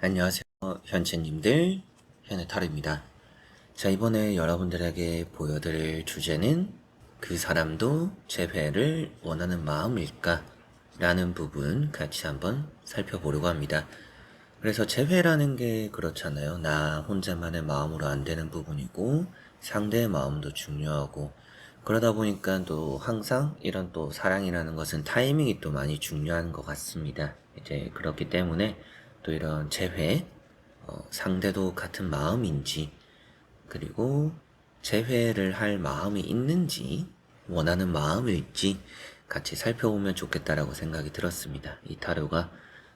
안녕하세요, 현채님들. 현해탈입니다. 자, 이번에 여러분들에게 보여드릴 주제는 그 사람도 재회를 원하는 마음일까? 라는 부분 같이 한번 살펴보려고 합니다. 그래서 재회라는 게 그렇잖아요. 나 혼자만의 마음으로 안 되는 부분이고 상대의 마음도 중요하고 그러다 보니까 또 항상 이런 또 사랑이라는 것은 타이밍이 또 많이 중요한 것 같습니다. 이제 그렇기 때문에 또 이런 재회, 상대도 같은 마음인지 그리고 재회를 할 마음이 있는지 원하는 마음일지 같이 살펴보면 좋겠다라고 생각이 들었습니다. 이 타로가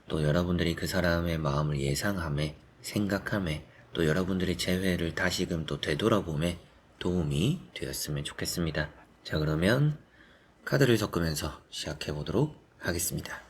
또 여러분들이 그 사람의 마음을 예상함에 생각함에 또 여러분들이 재회를 다시금 또 되돌아봄에 도움이 되었으면 좋겠습니다. 자, 그러면 카드를 섞으면서 시작해 보도록 하겠습니다.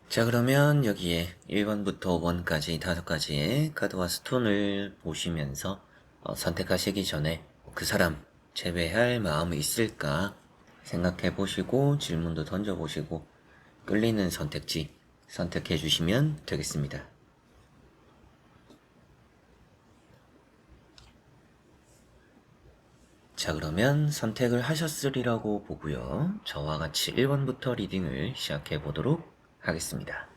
자, 그러면 여기에 1번부터 5번까지 5가지의 카드와 스톤을 보시면서 선택하시기 전에 그 사람 제외할 마음이 있을까 생각해 보시고 질문도 던져 보시고 끌리는 선택지 선택해 주시면 되겠습니다. 자, 그러면 선택을 하셨으리라고 보고요. 저와 같이 1번부터 리딩을 시작해 보도록 하겠습니다.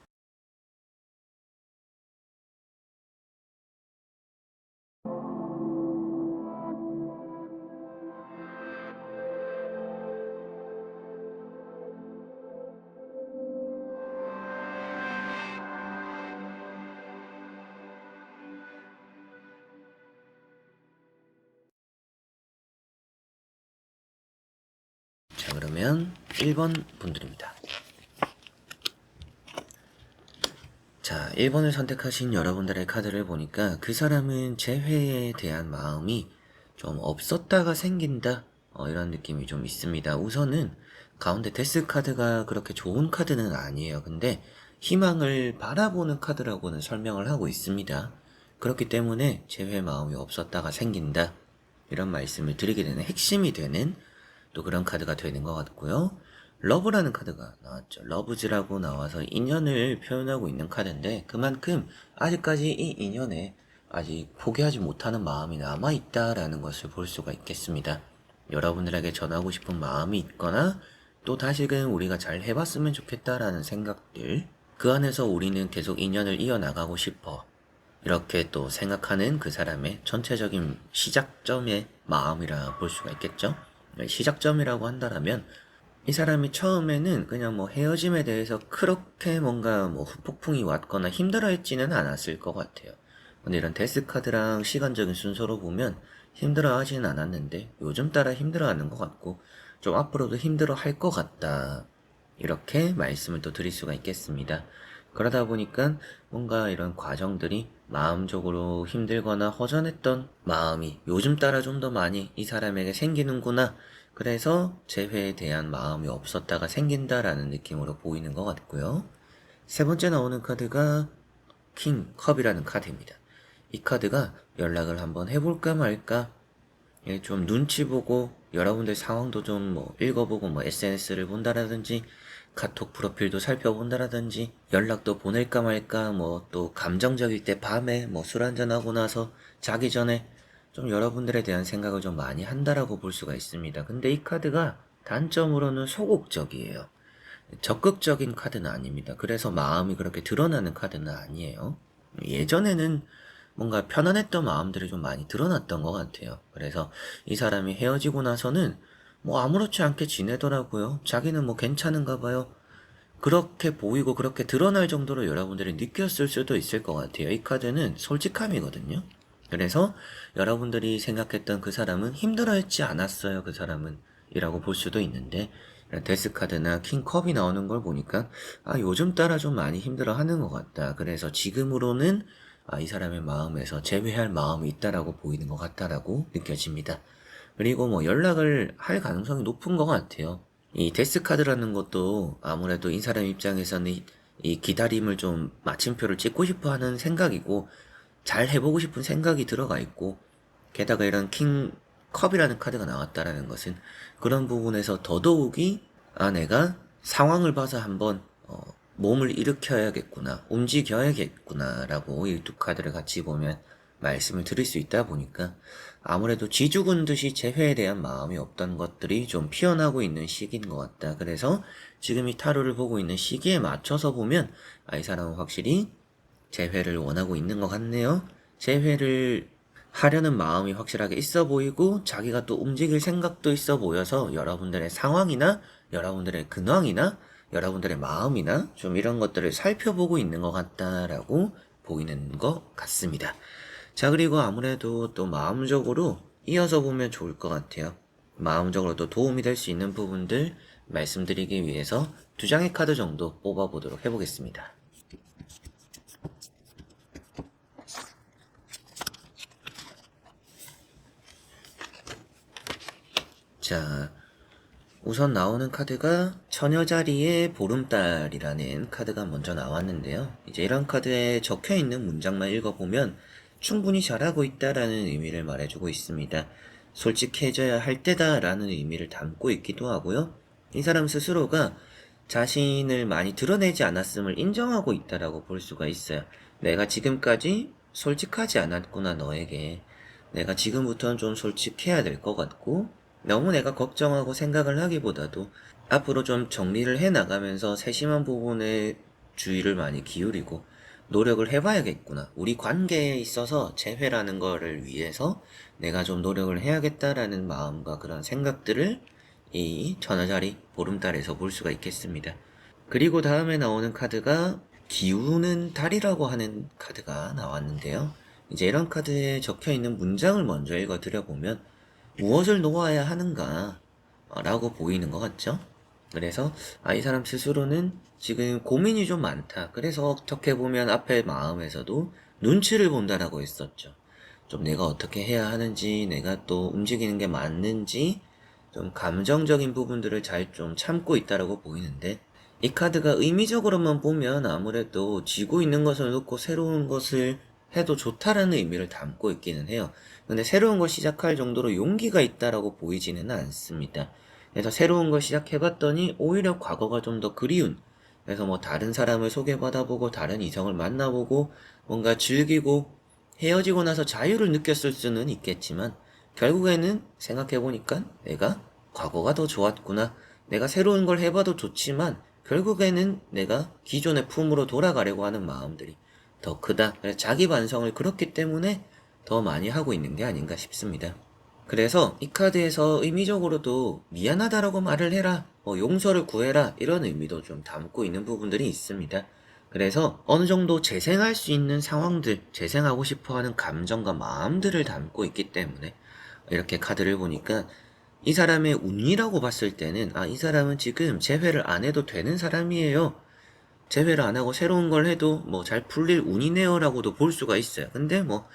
자, 그러면 1번 분들입니다. 자, 1번을 선택하신 여러분들의 카드를 보니까 그 사람은 재회에 대한 마음이 좀 없었다가 생긴다 이런 느낌이 좀 있습니다. 우선은 가운데 데스 카드가 그렇게 좋은 카드는 아니에요. 근데 희망을 바라보는 카드라고는 설명을 하고 있습니다. 그렇기 때문에 재회 마음이 없었다가 생긴다 이런 말씀을 드리게 되는 핵심이 되는 또 그런 카드가 되는 것 같고요. 러브라는 카드가 나왔죠. 러브즈라고 나와서 인연을 표현하고 있는 카드인데 그만큼 아직까지 이 인연에 아직 포기하지 못하는 마음이 남아있다라는 것을 볼 수가 있겠습니다. 여러분들에게 전하고 싶은 마음이 있거나 또 다시금 우리가 잘 해봤으면 좋겠다라는 생각들 그 안에서 우리는 계속 인연을 이어나가고 싶어 이렇게 또 생각하는 그 사람의 전체적인 시작점의 마음이라 볼 수가 있겠죠. 시작점이라고 한다면 이 사람이 처음에는 그냥 뭐 헤어짐에 대해서 그렇게 뭔가 뭐 후폭풍이 왔거나 힘들어했지는 않았을 것 같아요. 근데 이런 데스카드랑 시간적인 순서로 보면 힘들어하지는 않았는데 요즘 따라 힘들어하는 것 같고 좀 앞으로도 힘들어할 것 같다. 이렇게 말씀을 또 드릴 수가 있겠습니다. 그러다 보니까 뭔가 이런 과정들이 마음적으로 힘들거나 허전했던 마음이 요즘 따라 좀 더 많이 이 사람에게 생기는구나. 그래서 재회에 대한 마음이 없었다가 생긴다라는 느낌으로 보이는 것 같고요. 세 번째 나오는 카드가 킹 컵이라는 카드입니다. 이 카드가 연락을 한번 해볼까 말까 좀 눈치 보고 여러분들 상황도 좀 뭐 읽어보고 뭐 SNS를 본다라든지 카톡 프로필도 살펴본다라든지 연락도 보낼까 말까 뭐 또 감정적일 때 밤에 뭐 술 한잔하고 나서 자기 전에 좀 여러분들에 대한 생각을 좀 많이 한다라고 볼 수가 있습니다. 근데 이 카드가 단점으로는 소극적이에요. 적극적인 카드는 아닙니다. 그래서 마음이 그렇게 드러나는 카드는 아니에요. 예전에는 뭔가 편안했던 마음들이 좀 많이 드러났던 것 같아요. 그래서 이 사람이 헤어지고 나서는 뭐 아무렇지 않게 지내더라고요. 자기는 뭐 괜찮은가 봐요. 그렇게 보이고 그렇게 드러날 정도로 여러분들이 느꼈을 수도 있을 것 같아요. 이 카드는 솔직함이거든요. 그래서 여러분들이 생각했던 그 사람은 힘들어했지 않았어요. 그 사람은 이라고 볼 수도 있는데 데스카드나 킹컵이 나오는 걸 보니까 요즘 따라 좀 많이 힘들어하는 것 같다. 그래서 지금으로는 이 사람의 마음에서 재회할 마음이 있다라고 보이는 것 같다라고 느껴집니다. 그리고 뭐 연락을 할 가능성이 높은 것 같아요. 이 데스카드라는 것도 아무래도 이 사람 입장에서는 이 기다림을 좀 마침표를 찍고 싶어 하는 생각이고 잘 해보고 싶은 생각이 들어가 있고 게다가 이런 킹 컵이라는 카드가 나왔다라는 것은 그런 부분에서 더더욱이 내가 상황을 봐서 한번 몸을 일으켜야겠구나, 움직여야겠구나라고 이 두 카드를 같이 보면 말씀을 드릴 수 있다 보니까 아무래도 쥐죽은 듯이 재회에 대한 마음이 없던 것들이 좀 피어나고 있는 시기인 것 같다. 그래서 지금 이 타로를 보고 있는 시기에 맞춰서 보면 이 사람은 확실히 재회를 원하고 있는 것 같네요. 재회를 하려는 마음이 확실하게 있어 보이고 자기가 또 움직일 생각도 있어 보여서 여러분들의 상황이나 여러분들의 근황이나 여러분들의 마음이나 좀 이런 것들을 살펴보고 있는 것 같다라고 보이는 것 같습니다. 자, 그리고 아무래도 또 마음적으로 이어서 보면 좋을 것 같아요. 마음적으로 또 도움이 될 수 있는 부분들 말씀드리기 위해서 두 장의 카드 정도 뽑아보도록 해보겠습니다. 자, 우선 나오는 카드가 처녀자리의 보름달이라는 카드가 먼저 나왔는데요. 이제 이런 카드에 적혀있는 문장만 읽어보면 충분히 잘하고 있다라는 의미를 말해주고 있습니다. 솔직해져야 할 때다라는 의미를 담고 있기도 하고요. 이 사람 스스로가 자신을 많이 드러내지 않았음을 인정하고 있다라고 볼 수가 있어요. 내가 지금까지 솔직하지 않았구나, 너에게. 내가 지금부터는 좀 솔직해야 될 것 같고, 너무 내가 걱정하고 생각을 하기보다도 앞으로 좀 정리를 해 나가면서 세심한 부분에 주의를 많이 기울이고 노력을 해봐야겠구나. 우리 관계에 있어서 재회라는 거를 위해서 내가 좀 노력을 해야겠다라는 마음과 그런 생각들을 이 천하자리 보름달에서 볼 수가 있겠습니다. 그리고 다음에 나오는 카드가 기우는 달이라고 하는 카드가 나왔는데요. 이제 이런 카드에 적혀 있는 문장을 먼저 읽어 드려보면 무엇을 놓아야 하는가 라고 보이는 것 같죠? 그래서 이 사람 스스로는 지금 고민이 좀 많다. 그래서 어떻게 보면 앞에 마음에서도 눈치를 본다라고 했었죠. 좀 내가 어떻게 해야 하는지, 내가 또 움직이는 게 맞는지 좀 감정적인 부분들을 잘 좀 참고 있다라고 보이는데, 이 카드가 의미적으로만 보면 아무래도 지고 있는 것을 놓고 새로운 것을 해도 좋다라는 의미를 담고 있기는 해요. 근데 새로운 걸 시작할 정도로 용기가 있다라고 보이지는 않습니다. 그래서 새로운 걸 시작해봤더니 오히려 과거가 좀 더 그리운, 그래서 뭐 다른 사람을 소개받아보고 다른 이성을 만나보고 뭔가 즐기고 헤어지고 나서 자유를 느꼈을 수는 있겠지만 결국에는 생각해보니까 내가 과거가 더 좋았구나. 내가 새로운 걸 해봐도 좋지만 결국에는 내가 기존의 품으로 돌아가려고 하는 마음들이 더 크다. 자기 반성을 그렇기 때문에 더 많이 하고 있는 게 아닌가 싶습니다. 그래서 이 카드에서 의미적으로도 미안하다라고 말을 해라, 용서를 구해라 이런 의미도 좀 담고 있는 부분들이 있습니다. 그래서 어느 정도 재생할 수 있는 상황들, 재생하고 싶어하는 감정과 마음들을 담고 있기 때문에 이렇게 카드를 보니까 이 사람의 운이라고 봤을 때는 이 사람은 지금 재회를 안 해도 되는 사람이에요. 재회를 안 하고 새로운 걸 해도 뭐 잘 풀릴 운이네요라고도 볼 수가 있어요. 근데 뭐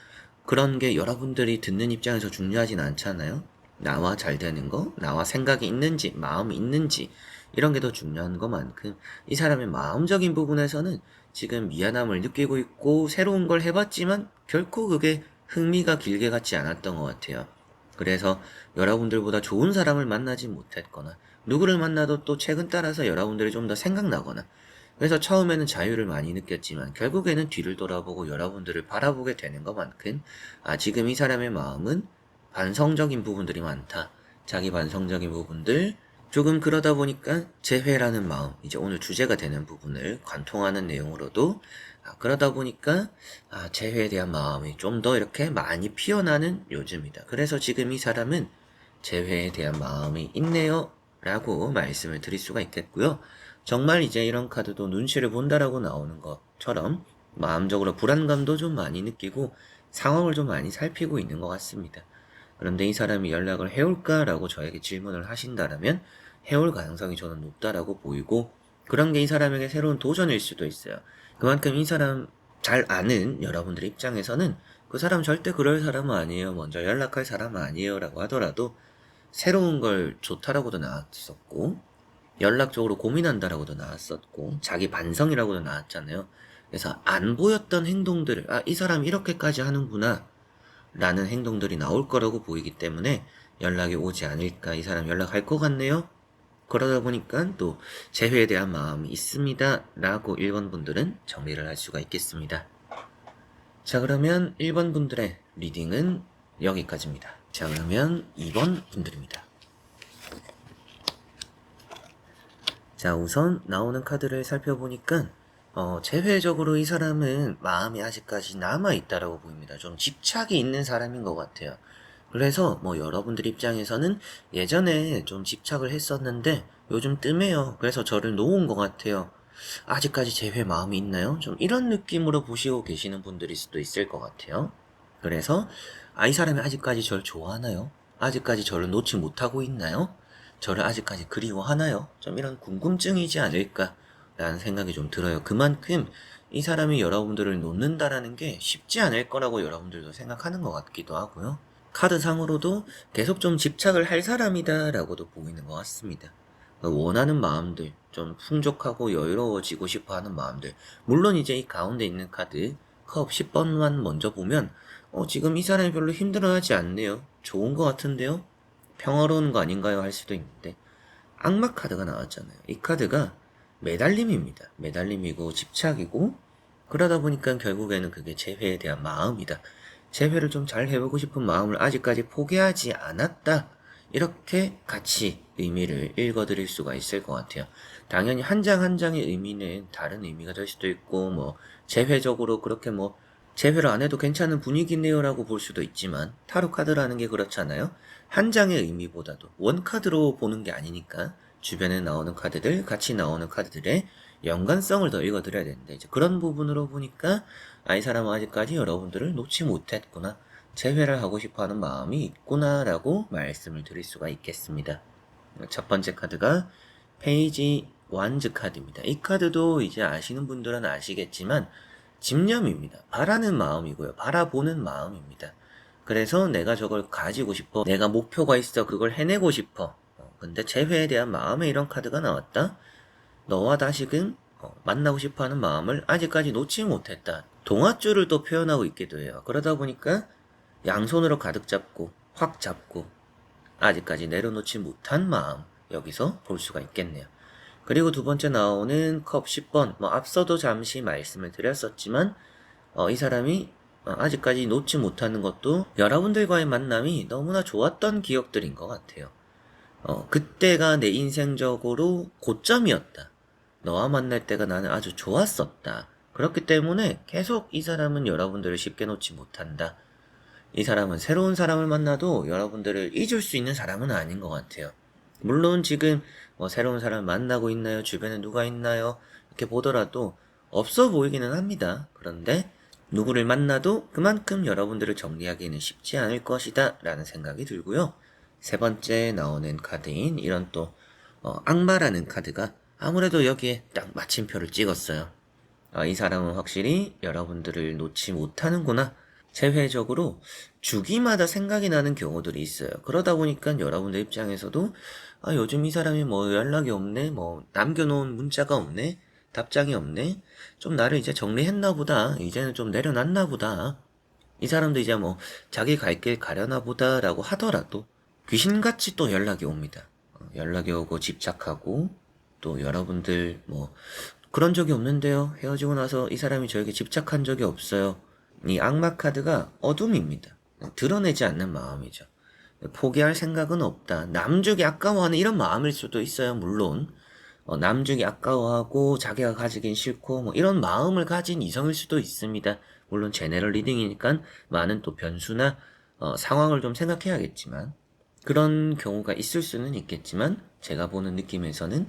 그런 게 여러분들이 듣는 입장에서 중요하진 않잖아요. 나와 잘 되는 거, 나와 생각이 있는지, 마음이 있는지 이런 게 더 중요한 것만큼 이 사람의 마음적인 부분에서는 지금 미안함을 느끼고 있고 새로운 걸 해봤지만 결코 그게 흥미가 길게 갔지 않았던 것 같아요. 그래서 여러분들보다 좋은 사람을 만나지 못했거나 누구를 만나도 또 최근 따라서 여러분들이 좀 더 생각나거나, 그래서 처음에는 자유를 많이 느꼈지만 결국에는 뒤를 돌아보고 여러분들을 바라보게 되는 것만큼 지금 이 사람의 마음은 반성적인 부분들이 많다. 자기 반성적인 부분들, 조금 그러다 보니까 재회라는 마음, 이제 오늘 주제가 되는 부분을 관통하는 내용으로도 그러다 보니까 재회에 대한 마음이 좀 더 이렇게 많이 피어나는 요즘이다. 그래서 지금 이 사람은 재회에 대한 마음이 있네요 라고 말씀을 드릴 수가 있겠고요. 정말 이제 이런 카드도 눈치를 본다라고 나오는 것처럼 마음적으로 불안감도 좀 많이 느끼고 상황을 좀 많이 살피고 있는 것 같습니다. 그런데 이 사람이 연락을 해올까라고 저에게 질문을 하신다면 해올 가능성이 저는 높다라고 보이고, 그런 게 이 사람에게 새로운 도전일 수도 있어요. 그만큼 이 사람 잘 아는 여러분들 입장에서는 그 사람 절대 그럴 사람은 아니에요, 먼저 연락할 사람은 아니에요 라고 하더라도 새로운 걸 좋다라고도 나왔었고 연락적으로 고민한다라고도 나왔었고 자기 반성이라고도 나왔잖아요. 그래서 안 보였던 행동들을 이 사람이 이렇게까지 하는구나 라는 행동들이 나올 거라고 보이기 때문에 연락이 오지 않을까, 이 사람 연락할 것 같네요. 그러다 보니까 또 재회에 대한 마음이 있습니다 라고 1번 분들은 정리를 할 수가 있겠습니다. 자, 그러면 1번 분들의 리딩은 여기까지입니다. 자, 그러면 2번 분들입니다. 자, 우선 나오는 카드를 살펴보니까 재회적으로 이 사람은 마음이 아직까지 남아있다라고 보입니다. 좀 집착이 있는 사람인 것 같아요. 그래서 뭐 여러분들 입장에서는 예전에 좀 집착을 했었는데 요즘 뜸해요. 그래서 저를 놓은 것 같아요. 아직까지 재회 마음이 있나요? 좀 이런 느낌으로 보시고 계시는 분들일 수도 있을 것 같아요. 그래서 이 사람이 아직까지 저를 좋아하나요? 아직까지 저를 놓지 못하고 있나요? 저를 아직까지 그리워하나요? 좀 이런 궁금증이지 않을까 라는 생각이 좀 들어요. 그만큼 이 사람이 여러분들을 놓는다라는 게 쉽지 않을 거라고 여러분들도 생각하는 것 같기도 하고요. 카드상으로도 계속 좀 집착을 할 사람이다 라고도 보이는 것 같습니다. 원하는 마음들, 좀 풍족하고 여유로워지고 싶어 하는 마음들. 물론 이제 이 가운데 있는 카드, 컵 10번만 먼저 보면, 지금 이 사람이 별로 힘들어하지 않네요. 좋은 것 같은데요? 평화로운 거 아닌가요? 할 수도 있는데. 악마 카드가 나왔잖아요. 이 카드가 매달림입니다. 매달림이고 집착이고, 그러다 보니까 결국에는 그게 재회에 대한 마음이다. 재회를 좀 잘 해보고 싶은 마음을 아직까지 포기하지 않았다. 이렇게 같이 의미를 읽어드릴 수가 있을 것 같아요. 당연히 한 장 한 장의 의미는 다른 의미가 될 수도 있고, 뭐, 재회적으로 그렇게 뭐, 재회를 안 해도 괜찮은 분위기네요 라고 볼 수도 있지만, 타로 카드라는 게 그렇잖아요. 한 장의 의미보다도 원카드로 보는 게 아니니까, 주변에 나오는 카드들, 같이 나오는 카드들의 연관성을 더 읽어드려야 되는데, 이제 그런 부분으로 보니까, 이 사람은 아직까지 여러분들을 놓지 못했구나. 재회를 하고 싶어 하는 마음이 있구나 라고 말씀을 드릴 수가 있겠습니다. 첫 번째 카드가 페이지 완즈 카드입니다. 이 카드도 이제 아시는 분들은 아시겠지만 집념입니다. 바라는 마음이고요. 바라보는 마음입니다. 그래서 내가 저걸 가지고 싶어. 내가 목표가 있어. 그걸 해내고 싶어. 근데 재회에 대한 마음에 이런 카드가 나왔다. 너와 다시금 만나고 싶어하는 마음을 아직까지 놓지 못했다. 동아줄을 또 표현하고 있기도 해요. 그러다 보니까 양손으로 가득 잡고 확 잡고 아직까지 내려놓지 못한 마음 여기서 볼 수가 있겠네요. 그리고 두 번째 나오는 컵 10번 앞서도 잠시 말씀을 드렸었지만 이 사람이 아직까지 놓지 못하는 것도 여러분들과의 만남이 너무나 좋았던 기억들인 것 같아요. 그때가 내 인생적으로 고점이었다. 너와 만날 때가 나는 아주 좋았었다. 그렇기 때문에 계속 이 사람은 여러분들을 쉽게 놓지 못한다. 이 사람은 새로운 사람을 만나도 여러분들을 잊을 수 있는 사람은 아닌 것 같아요. 물론 지금 새로운 사람을 만나고 있나요? 주변에 누가 있나요? 이렇게 보더라도 없어 보이기는 합니다. 그런데 누구를 만나도 그만큼 여러분들을 정리하기는 쉽지 않을 것이다 라는 생각이 들고요. 세 번째 나오는 카드인 이런 또 악마라는 카드가 아무래도 여기에 딱 마침표를 찍었어요. 이 사람은 확실히 여러분들을 놓지 못하는구나. 재회적으로 주기마다 생각이 나는 경우들이 있어요. 그러다 보니까 여러분들 입장에서도 요즘 이 사람이 뭐 연락이 없네, 뭐 남겨놓은 문자가 없네, 답장이 없네, 좀 나를 이제 정리했나 보다, 이제는 좀 내려놨나 보다, 이 사람도 이제 뭐 자기 갈 길 가려나 보다라고 하더라도 귀신같이 또 연락이 옵니다. 연락이 오고 집착하고 또 여러분들 뭐 그런 적이 없는데요. 헤어지고 나서 이 사람이 저에게 집착한 적이 없어요. 이 악마 카드가 어둠입니다. 드러내지 않는 마음이죠. 포기할 생각은 없다. 남주기 아까워하는 이런 마음일 수도 있어요. 물론 남주기 아까워하고 자기가 가지긴 싫고 뭐 이런 마음을 가진 이성일 수도 있습니다. 물론 제네럴 리딩이니까 많은 또 변수나 상황을 좀 생각해야겠지만 그런 경우가 있을 수는 있겠지만 제가 보는 느낌에서는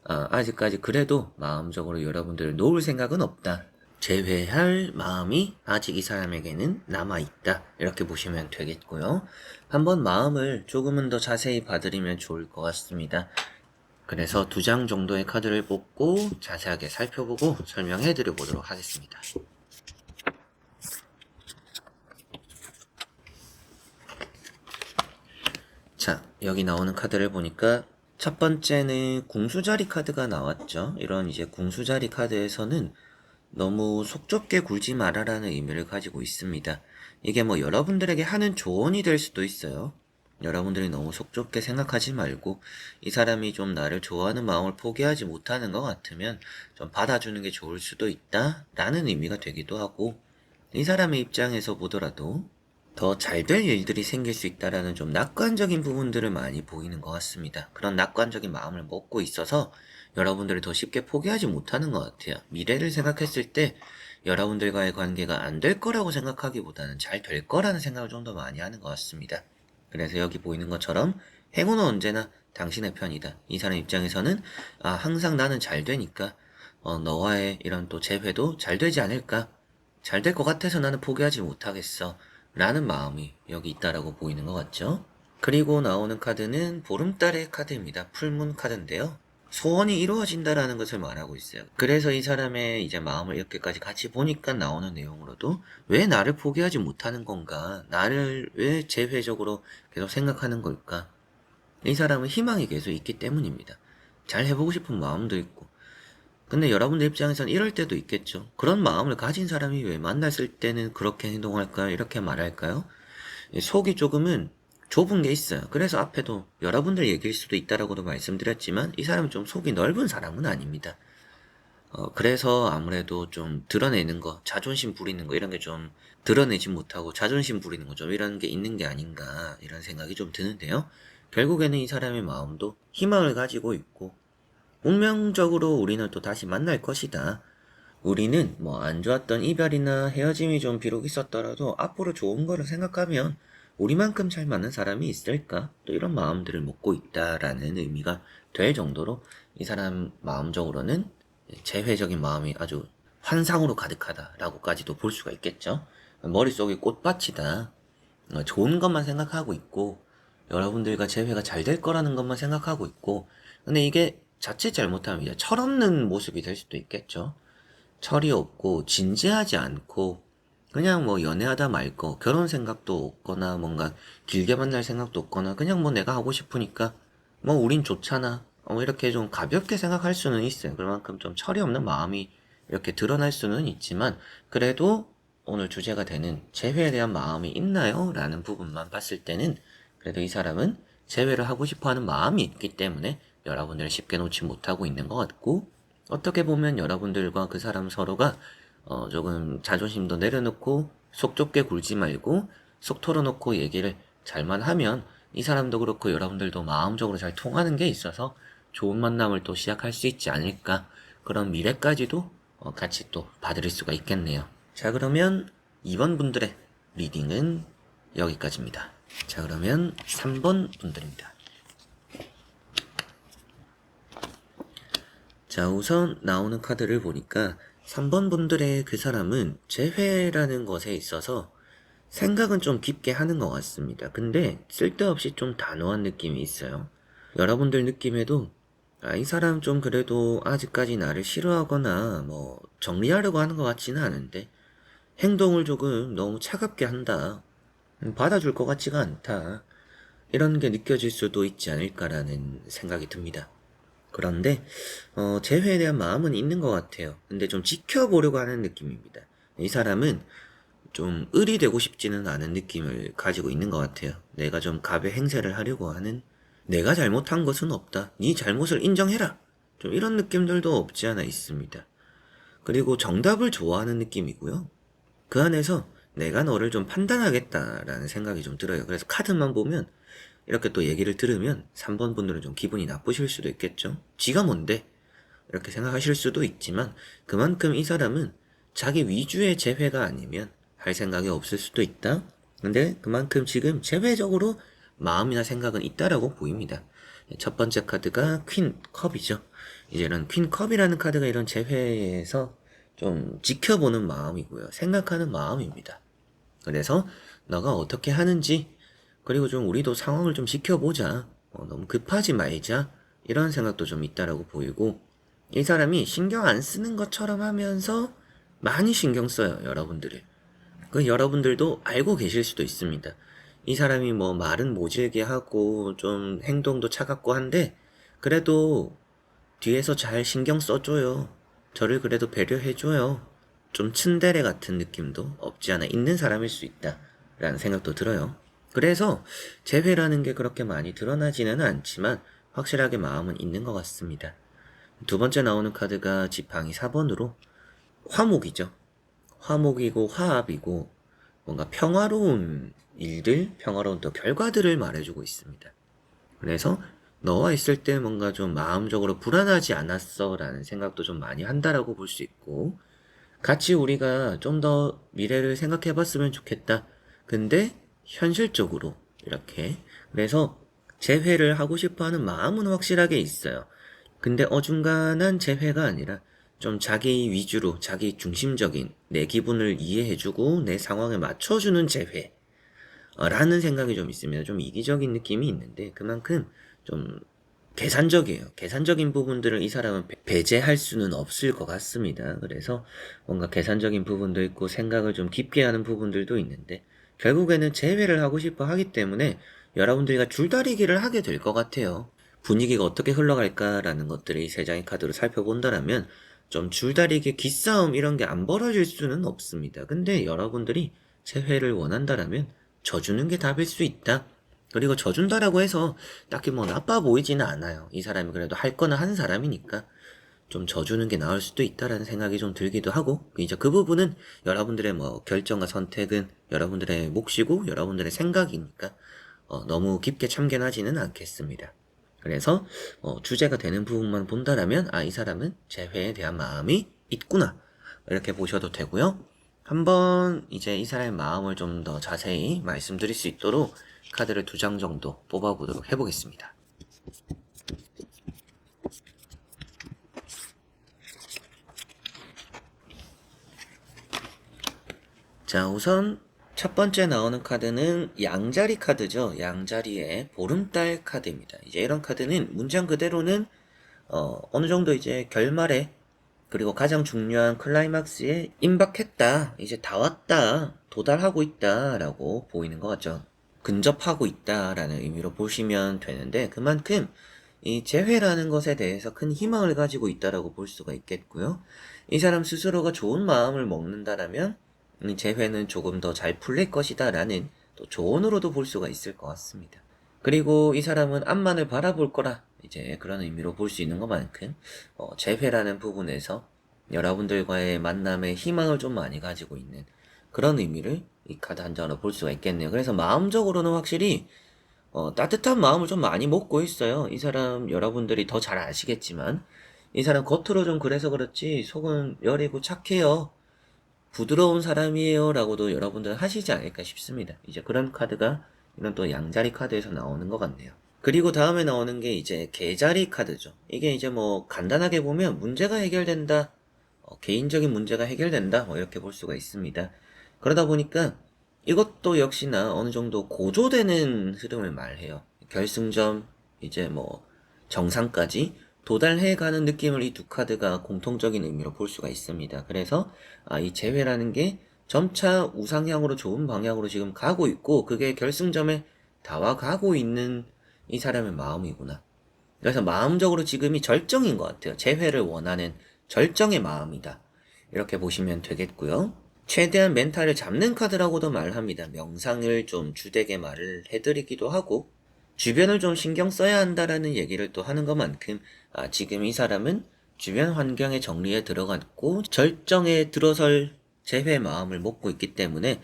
아직까지 그래도 마음적으로 여러분들을 놓을 생각은 없다. 재회할 마음이 아직 이 사람에게는 남아있다. 이렇게 보시면 되겠고요. 한번 마음을 조금은 더 자세히 봐드리면 좋을 것 같습니다. 그래서 2장 정도의 카드를 뽑고 자세하게 살펴보고 설명해 드려보도록 하겠습니다. 자, 여기 나오는 카드를 보니까 첫 번째는 궁수자리 카드가 나왔죠. 이런 이제 궁수자리 카드에서는 너무 속 좁게 굴지 말아라는 의미를 가지고 있습니다. 이게 뭐 여러분들에게 하는 조언이 될 수도 있어요. 여러분들이 너무 속 좁게 생각하지 말고 이 사람이 좀 나를 좋아하는 마음을 포기하지 못하는 것 같으면 좀 받아주는 게 좋을 수도 있다 라는 의미가 되기도 하고, 이 사람의 입장에서 보더라도 더 잘 될 일들이 생길 수 있다라는 좀 낙관적인 부분들을 많이 보이는 것 같습니다. 그런 낙관적인 마음을 먹고 있어서 여러분들을 더 쉽게 포기하지 못하는 것 같아요. 미래를 생각했을 때 여러분들과의 관계가 안 될 거라고 생각하기보다는 잘 될 거라는 생각을 좀 더 많이 하는 것 같습니다. 그래서 여기 보이는 것처럼 행운은 언제나 당신의 편이다. 이 사람 입장에서는 항상 나는 잘 되니까 너와의 이런 또 재회도 잘 되지 않을까? 잘 될 것 같아서 나는 포기하지 못하겠어. 라는 마음이 여기 있다라고 보이는 것 같죠? 그리고 나오는 카드는 보름달의 카드입니다. 풀문 카드인데요. 소원이 이루어진다라는 것을 말하고 있어요. 그래서 이 사람의 이제 마음을 이렇게까지 같이 보니까 나오는 내용으로도 왜 나를 포기하지 못하는 건가? 나를 왜 재회적으로 계속 생각하는 걸까? 이 사람은 희망이 계속 있기 때문입니다. 잘 해보고 싶은 마음도 있고. 근데 여러분들 입장에서는 이럴 때도 있겠죠. 그런 마음을 가진 사람이 왜 만났을 때는 그렇게 행동할까요? 이렇게 말할까요? 속이 조금은 좁은 게 있어요. 그래서 앞에도 여러분들 얘기일 수도 있다라고도 말씀드렸지만 이 사람은 좀 속이 넓은 사람은 아닙니다. 그래서 아무래도 좀 드러내는 거, 자존심 부리는 거 이런 게 좀 드러내지 못하고 자존심 부리는 거 좀 이런 게 있는 게 아닌가 이런 생각이 좀 드는데요. 결국에는 이 사람의 마음도 희망을 가지고 있고 운명적으로 우리는 또 다시 만날 것이다. 우리는 뭐 안 좋았던 이별이나 헤어짐이 좀 비록 있었더라도 앞으로 좋은 거를 생각하면 우리만큼 잘 맞는 사람이 있을까? 또 이런 마음들을 먹고 있다라는 의미가 될 정도로 이 사람 마음적으로는 재회적인 마음이 아주 환상으로 가득하다라고까지도 볼 수가 있겠죠. 머릿속이 꽃밭이다. 좋은 것만 생각하고 있고 여러분들과 재회가 잘 될 거라는 것만 생각하고 있고, 근데 이게 자칫 잘못하면 이제 철없는 모습이 될 수도 있겠죠. 철이 없고 진지하지 않고 그냥 뭐 연애하다 말고 결혼 생각도 없거나 뭔가 길게 만날 생각도 없거나 그냥 뭐 내가 하고 싶으니까 뭐 우린 좋잖아 이렇게 좀 가볍게 생각할 수는 있어요. 그만큼 좀 철이 없는 마음이 이렇게 드러날 수는 있지만 그래도 오늘 주제가 되는 재회에 대한 마음이 있나요? 라는 부분만 봤을 때는 그래도 이 사람은 재회를 하고 싶어하는 마음이 있기 때문에 여러분들을 쉽게 놓지 못하고 있는 것 같고, 어떻게 보면 여러분들과 그 사람 서로가 조금 자존심도 내려놓고 속 좁게 굴지 말고 속 털어놓고 얘기를 잘만 하면 이 사람도 그렇고 여러분들도 마음적으로 잘 통하는 게 있어서 좋은 만남을 또 시작할 수 있지 않을까, 그런 미래까지도 같이 또 봐드릴 수가 있겠네요. 자, 그러면 2번 분들의 리딩은 여기까지입니다. 자, 그러면 3번 분들입니다. 자, 우선 나오는 카드를 보니까 3번 분들의 그 사람은 재회라는 것에 있어서 생각은 좀 깊게 하는 것 같습니다. 근데 쓸데없이 좀 단호한 느낌이 있어요. 여러분들 느낌에도 이 사람 좀 그래도 아직까지 나를 싫어하거나 뭐 정리하려고 하는 것 같지는 않은데 행동을 조금 너무 차갑게 한다. 받아줄 것 같지가 않다. 이런 게 느껴질 수도 있지 않을까라는 생각이 듭니다. 그런데 재회에 대한 마음은 있는 것 같아요. 근데 좀 지켜보려고 하는 느낌입니다. 이 사람은 좀 을이 되고 싶지는 않은 느낌을 가지고 있는 것 같아요. 내가 좀 갑의 행세를 하려고 하는, 내가 잘못한 것은 없다. 네 잘못을 인정해라. 좀 이런 느낌들도 없지 않아 있습니다. 그리고 정답을 좋아하는 느낌이고요. 그 안에서 내가 너를 좀 판단하겠다라는 생각이 좀 들어요. 그래서 카드만 보면 이렇게 또 얘기를 들으면 3번 분들은 좀 기분이 나쁘실 수도 있겠죠. 지가 뭔데? 이렇게 생각하실 수도 있지만 그만큼 이 사람은 자기 위주의 재회가 아니면 할 생각이 없을 수도 있다. 근데 그만큼 지금 재회적으로 마음이나 생각은 있다라고 보입니다. 첫 번째 카드가 퀸 컵이죠. 이제는 퀸 컵이라는 카드가 이런 재회에서 좀 지켜보는 마음이고요. 생각하는 마음입니다. 그래서 너가 어떻게 하는지, 그리고 좀 우리도 상황을 좀 지켜보자. 너무 급하지 말자. 이런 생각도 좀 있다라고 보이고, 이 사람이 신경 안 쓰는 것처럼 하면서 많이 신경 써요, 여러분들을. 그 여러분들도 알고 계실 수도 있습니다. 이 사람이 뭐 말은 모질게 하고 좀 행동도 차갑고 한데 그래도 뒤에서 잘 신경 써줘요. 저를 그래도 배려해줘요. 좀 츤데레 같은 느낌도 없지 않아 있는 사람일 수 있다라는 생각도 들어요. 그래서 재회라는 게 그렇게 많이 드러나지는 않지만 확실하게 마음은 있는 것 같습니다. 두 번째 나오는 카드가 지팡이 4번으로 화목이죠. 화목이고 화합이고 뭔가 평화로운 일들, 평화로운 또 결과들을 말해주고 있습니다. 그래서 너와 있을 때 뭔가 좀 마음적으로 불안하지 않았어 라는 생각도 좀 많이 한다라고 볼 수 있고, 같이 우리가 좀 더 미래를 생각해 봤으면 좋겠다. 근데 현실적으로 이렇게, 그래서 재회를 하고 싶어 하는 마음은 확실하게 있어요. 근데 어중간한 재회가 아니라 좀 자기 위주로 자기 중심적인 내 기분을 이해해주고 내 상황에 맞춰주는 재회 라는 생각이 좀 있습니다. 좀 이기적인 느낌이 있는데 그만큼 좀 계산적이에요. 계산적인 부분들을 이 사람은 배제할 수는 없을 것 같습니다. 그래서 뭔가 계산적인 부분도 있고 생각을 좀 깊게 하는 부분들도 있는데 결국에는 재회를 하고 싶어 하기 때문에 여러분들과 줄다리기를 하게 될 것 같아요. 분위기가 어떻게 흘러갈까라는 것들을 이 세 장의 카드로 살펴본다면 좀 줄다리기 기싸움 이런 게 안 벌어질 수는 없습니다. 근데 여러분들이 재회를 원한다라면 져주는 게 답일 수 있다. 그리고 져준다라고 해서 딱히 뭐 나빠 보이지는 않아요. 이 사람이 그래도 할 거는 한 사람이니까 좀 져주는 게 나을 수도 있다라는 생각이 좀 들기도 하고, 이제 그 부분은 여러분들의 뭐 결정과 선택은 여러분들의 몫이고 여러분들의 생각이니까 너무 깊게 참견하지는 않겠습니다. 그래서 주제가 되는 부분만 본다라면 이 사람은 재회에 대한 마음이 있구나 이렇게 보셔도 되고요. 한번 이제 이 사람의 마음을 좀 더 자세히 말씀드릴 수 있도록 카드를 2장 정도 뽑아보도록 해보겠습니다. 자, 우선 첫 번째 나오는 카드는 양자리 카드죠. 양자리의 보름달 카드입니다. 이제 이런 카드는 문장 그대로는 어느 정도 이제 결말에 그리고 가장 중요한 클라이막스에 임박했다. 이제 다 왔다. 도달하고 있다. 라고 보이는 것 같죠. 근접하고 있다. 라는 의미로 보시면 되는데 그만큼 이 재회라는 것에 대해서 큰 희망을 가지고 있다라고 볼 수가 있겠고요. 이 사람 스스로가 좋은 마음을 먹는다라면 이 재회는 조금 더 잘 풀릴 것이다. 라는 또 조언으로도 볼 수가 있을 것 같습니다. 그리고 이 사람은 앞만을 바라볼 거라 이제 그런 의미로 볼 수 있는 것만큼 재회라는 부분에서 여러분들과의 만남에 희망을 좀 많이 가지고 있는 그런 의미를 이 카드 한 장으로 볼 수가 있겠네요. 그래서 마음적으로는 확실히 따뜻한 마음을 좀 많이 먹고 있어요. 이 사람 여러분들이 더 잘 아시겠지만 이 사람 겉으로 좀 그래서 그렇지 속은 여리고 착해요. 부드러운 사람이에요 라고도 여러분들은 하시지 않을까 싶습니다. 이제 그런 카드가 이런 또 양자리 카드에서 나오는 것 같네요. 그리고 다음에 나오는 게 이제 개자리 카드죠. 이게 이제 뭐 간단하게 보면 문제가 해결된다, 개인적인 문제가 해결된다, 뭐 이렇게 볼 수가 있습니다. 그러다 보니까 이것도 역시나 어느 정도 고조되는 흐름을 말해요. 결승점, 이제 뭐 정상까지 도달해가는 느낌을 이 두 카드가 공통적인 의미로 볼 수가 있습니다. 그래서 이 재회라는 게 점차 우상향으로 좋은 방향으로 지금 가고 있고 그게 결승점에 다와가고 있는 이 사람의 마음이구나. 그래서 마음적으로 지금이 절정인 것 같아요. 재회를 원하는 절정의 마음이다. 이렇게 보시면 되겠고요. 최대한 멘탈을 잡는 카드라고도 말합니다. 명상을 좀 주되게 말을 해드리기도 하고 주변을 좀 신경 써야 한다라는 얘기를 또 하는 것만큼 지금 이 사람은 주변 환경의 정리에 들어갔고 절정에 들어설 재회 마음을 먹고 있기 때문에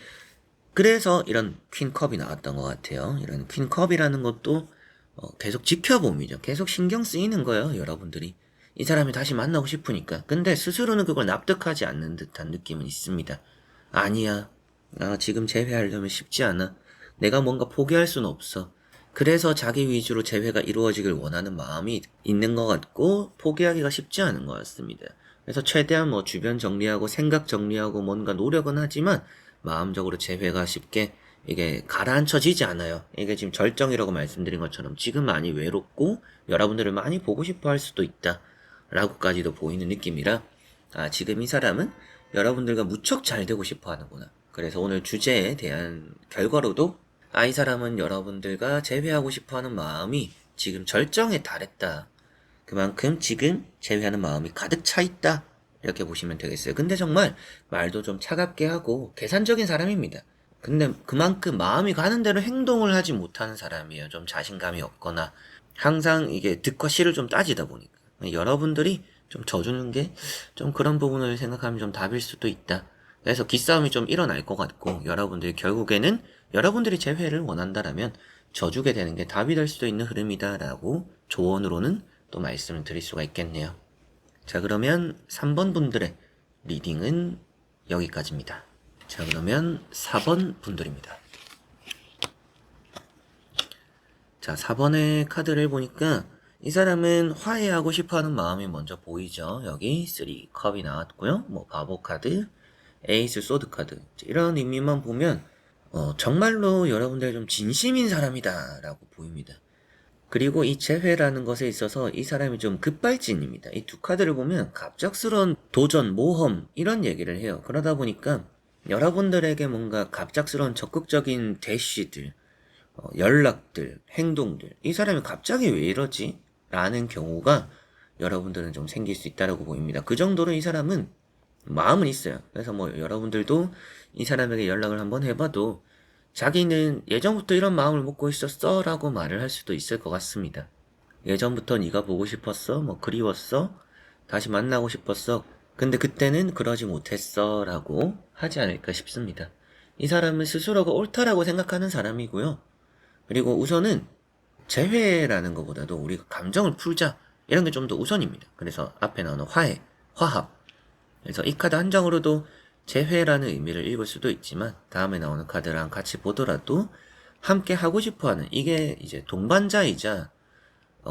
그래서 이런 퀸컵이 나왔던 것 같아요. 이런 퀸컵이라는 것도 계속 지켜봄이죠. 계속 신경 쓰이는 거예요, 여러분들이. 이 사람이 다시 만나고 싶으니까. 근데 스스로는 그걸 납득하지 않는 듯한 느낌은 있습니다. 아니야. 지금 재회하려면 쉽지 않아. 내가 뭔가 포기할 수는 없어. 그래서 자기 위주로 재회가 이루어지길 원하는 마음이 있는 것 같고 포기하기가 쉽지 않은 것 같습니다. 그래서 최대한 뭐 주변 정리하고 생각 정리하고 뭔가 노력은 하지만 마음적으로 재회가 쉽게 이게 가라앉혀지지 않아요. 이게 지금 절정이라고 말씀드린 것처럼 지금 많이 외롭고 여러분들을 많이 보고 싶어 할 수도 있다 라고까지도 보이는 느낌이라 지금 이 사람은 여러분들과 무척 잘 되고 싶어 하는구나. 그래서 오늘 주제에 대한 결과로도 이 사람은 여러분들과 재회하고 싶어 하는 마음이 지금 절정에 달했다. 그만큼 지금 재회하는 마음이 가득 차 있다 이렇게 보시면 되겠어요. 근데 정말 말도 좀 차갑게 하고 계산적인 사람입니다. 근데 그만큼 마음이 가는 대로 행동을 하지 못하는 사람이에요. 좀 자신감이 없거나 항상 이게 득과 실을 좀 따지다 보니까 여러분들이 좀 져주는 게 좀 그런 부분을 생각하면 좀 답일 수도 있다. 그래서 기싸움이 좀 일어날 것 같고 여러분들이 결국에는 여러분들이 재회를 원한다라면 져주게 되는 게 답이 될 수도 있는 흐름이다라고 조언으로는 또 말씀을 드릴 수가 있겠네요. 자, 그러면 3번 분들의 리딩은 여기까지입니다. 자, 그러면 4번 분들입니다. 자, 4번의 카드를 보니까 이 사람은 화해하고 싶어하는 마음이 먼저 보이죠. 여기 3 컵이 나왔고요. 뭐 바보 카드, 에이스 소드 카드 이런 의미만 보면 정말로 여러분들 좀 진심인 사람이다 라고 보입니다. 그리고 이 재회라는 것에 있어서 이 사람이 좀 급발진입니다. 이 두 카드를 보면 갑작스러운 도전, 모험 이런 얘기를 해요. 그러다 보니까 여러분들에게 뭔가 갑작스러운 적극적인 대시들, 연락들, 행동들 이 사람이 갑자기 왜 이러지? 라는 경우가 여러분들은 좀 생길 수 있다고 보입니다. 그 정도로 이 사람은 마음은 있어요. 그래서 뭐 여러분들도 이 사람에게 연락을 한번 해봐도 자기는 예전부터 이런 마음을 먹고 있었어 라고 말을 할 수도 있을 것 같습니다. 예전부터 네가 보고 싶었어, 뭐 그리웠어, 다시 만나고 싶었어, 근데 그때는 그러지 못했어 라고 하지 않을까 싶습니다. 이 사람은 스스로가 옳다라고 생각하는 사람이고요. 그리고 우선은 재회라는 것보다도 우리가 감정을 풀자 이런 게 좀 더 우선입니다. 그래서 앞에 나오는 화해, 화합, 그래서 이 카드 한 장으로도 재회라는 의미를 읽을 수도 있지만 다음에 나오는 카드랑 같이 보더라도 함께 하고 싶어하는 이게 이제 동반자이자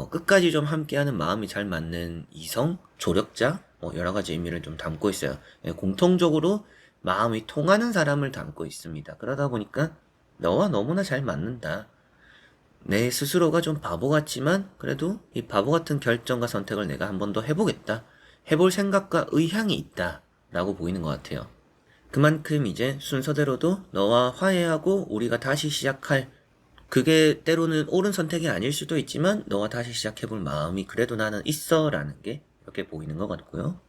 끝까지 좀 함께하는 마음이 잘 맞는 이성, 조력자 여러 가지 의미를 좀 담고 있어요. 공통적으로 마음이 통하는 사람을 담고 있습니다. 그러다 보니까 너와 너무나 잘 맞는다. 내 스스로가 좀 바보 같지만 그래도 이 바보 같은 결정과 선택을 내가 한 번 더 해보겠다. 해볼 생각과 의향이 있다. 라고 보이는 것 같아요. 그만큼 이제 순서대로도 너와 화해하고 우리가 다시 시작할 그게 때로는 옳은 선택이 아닐 수도 있지만 너와 다시 시작해볼 마음이 그래도 나는 있어 라는 게 이렇게 보이는 것 같고요.